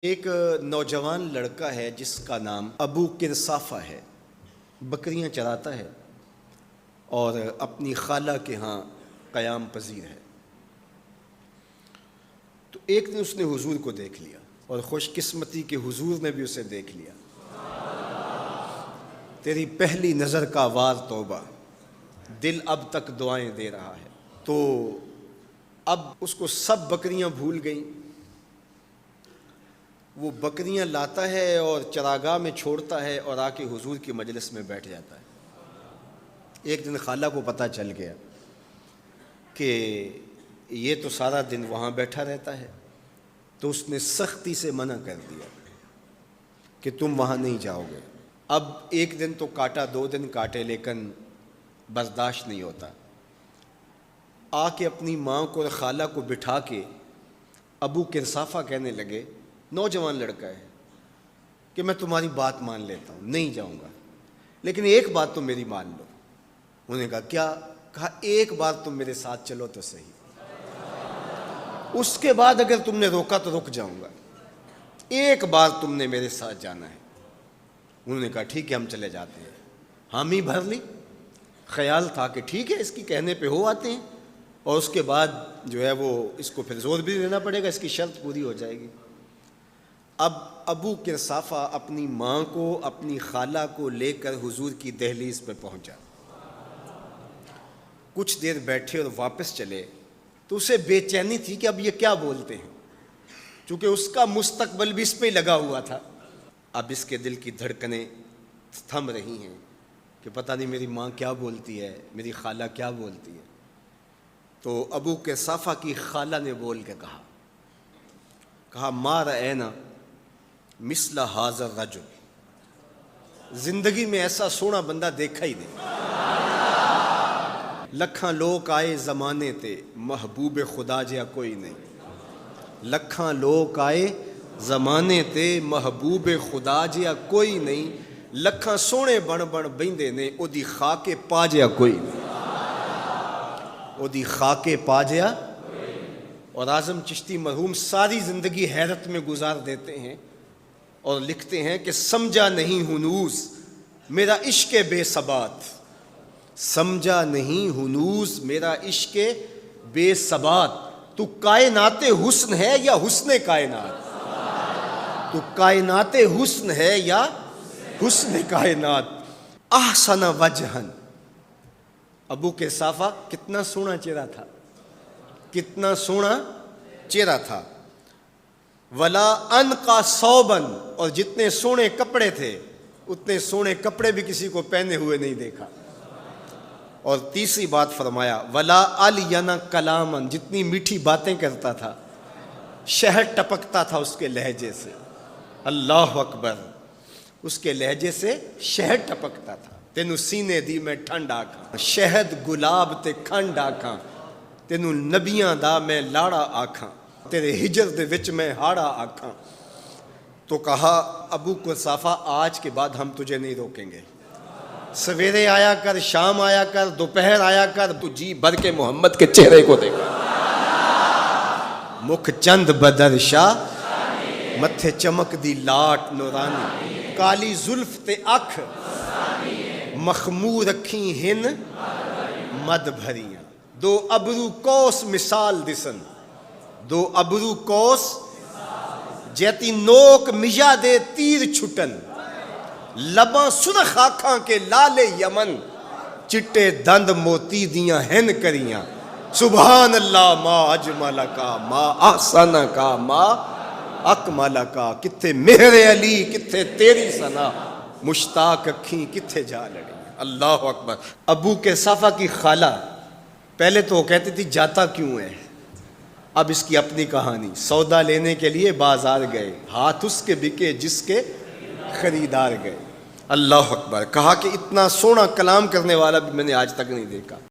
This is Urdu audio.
ایک نوجوان لڑکا ہے جس کا نام ابو قرصافہ ہے، بکریاں چراتا ہے اور اپنی خالہ کے ہاں قیام پذیر ہے۔ تو ایک دن اس نے حضور کو دیکھ لیا اور خوش قسمتی کہ حضور نے بھی اسے دیکھ لیا۔ تیری پہلی نظر کا وار توبہ، دل اب تک دعائیں دے رہا ہے۔ تو اب اس کو سب بکریاں بھول گئیں، وہ بکریاں لاتا ہے اور چراگاہ میں چھوڑتا ہے اور آ کے حضور کی مجلس میں بیٹھ جاتا ہے۔ ایک دن خالہ کو پتہ چل گیا کہ یہ تو سارا دن وہاں بیٹھا رہتا ہے، تو اس نے سختی سے منع کر دیا کہ تم وہاں نہیں جاؤ گے۔ اب ایک دن تو کاٹا، 2 دن کاٹے، لیکن برداشت نہیں ہوتا۔ آ کے اپنی ماں کو اور خالہ کو بٹھا کے ابو قرصافہ کہنے لگے، نوجوان لڑکا ہے، کہ میں تمہاری بات مان لیتا ہوں، نہیں جاؤں گا، لیکن ایک بات تو میری مان لو۔ انہوں نے کہا کیا؟ کہا ایک بار تم میرے ساتھ چلو تو صحیح، اس کے بعد اگر تم نے روکا تو رک جاؤں گا، ایک بار تم نے میرے ساتھ جانا ہے۔ انہوں نے کہا ٹھیک ہے، ہم چلے جاتے ہیں۔ حامی بھر لی، خیال تھا کہ ٹھیک ہے اس کی کہنے پہ ہو آتے ہیں، اور اس کے بعد جو ہے وہ اس کو پھر زور بھی دینا پڑے گا، اس کی شرط پوری ہو جائے گی۔ اب ابو قرصافہ اپنی ماں کو، اپنی خالہ کو لے کر حضور کی دہلیز پہ پہنچا۔ کچھ دیر بیٹھے اور واپس چلے تو اسے بے چینی تھی کہ اب یہ کیا بولتے ہیں، چونکہ اس کا مستقبل بھی اس پہ لگا ہوا تھا۔ اب اس کے دل کی دھڑکنیں تھم رہی ہیں کہ پتہ نہیں میری ماں کیا بولتی ہے، میری خالہ کیا بولتی ہے۔ تو ابو قرصافہ کی خالہ نے بول کے کہا ما رأینا مثل ھذا الرجل، زندگی میں ایسا سونا بندہ دیکھا ہی نہیں۔ لکھاں لوگ آئے زمانے تے، محبوب خدا جیا کوئی نہیں۔ لکھاں لوگ آئے زمانے تے، محبوب خدا جیا کوئی نہیں۔ لکھاں سونے بن بن بیندے نے، او دی خاک پا جیا کوئی نہیں۔ او دی خاک پا جیا۔ اور اعظم چشتی مرحوم ساری زندگی حیرت میں گزار دیتے ہیں اور لکھتے ہیں کہ سمجھا نہیں ہنوز میرا عشق بے ثبات، سمجھا نہیں ہنوز میرا عشق بے ثبات، تو کائنات حسن ہے یا حسن کائنات، تو کائنات حسن ہے یا حسن کائنات۔ احسن وجہن، ابو قرصافہ کتنا سونا چہرہ تھا، کتنا سونا چہرہ تھا۔ ولا انقا ثوبا، اور جتنے سونے کپڑے تھے اتنے سونے کپڑے بھی کسی کو پہنے ہوئے نہیں دیکھا۔ اور تیسری بات فرمایا ولا الین کلاما، جتنی میٹھی باتیں کرتا تھا، شہد ٹپکتا تھا اس کے لہجے سے۔ اللہ اکبر، اس کے لہجے سے شہد ٹپکتا تھا۔ تینوں سینے دی میں ٹھنڈ آکھاں، شہد گلاب تے کھنڈ آکھاں، تینوں نبیاں دا میں لاڑا آکھاں، تیرے ہجر دے وچ میں ہاڑا آکھاں۔ تو کہا ابو قرصافہ آج کے بعد ہم تجھے نہیں روکیں گے، سویرے آیا کر، شام آیا کر، دوپہر آیا کر، تو جی بھر کے محمد کے چہرے کو دیکھا۔ مکھ چند بدر شاہ، متھے چمک دی لاٹ نورانی، کالی زلف تے اکھ، مخمور رکھیں ہن مد بھریاں، 2 ابرو کوس مثال دسن، 2 ابرو کوس جیتی نوک مجا دے تیر چھٹن، لباں سرخ آکھاں کے لال یمن، چٹے دند موتی دیاں ہن کریاں۔ سبحان اللہ ما اجمل کا، ما احسن کا، ما اکمل کا، کتھے مہر علی کتھے تیری ثنا، مشتاق اکھیں کتھے جا لڑی۔ اللہ اکبر۔ ابو قرصافہ کی خالہ پہلے تو وہ کہتی تھی جاتا کیوں ہے، اب اس کی اپنی کہانی۔ سودا لینے کے لیے بازار گئے، ہاتھ اس کے بکے جس کے خریدار گئے۔ اللہ اکبر۔ کہا کہ اتنا سونا کلام کرنے والا بھی میں نے آج تک نہیں دیکھا۔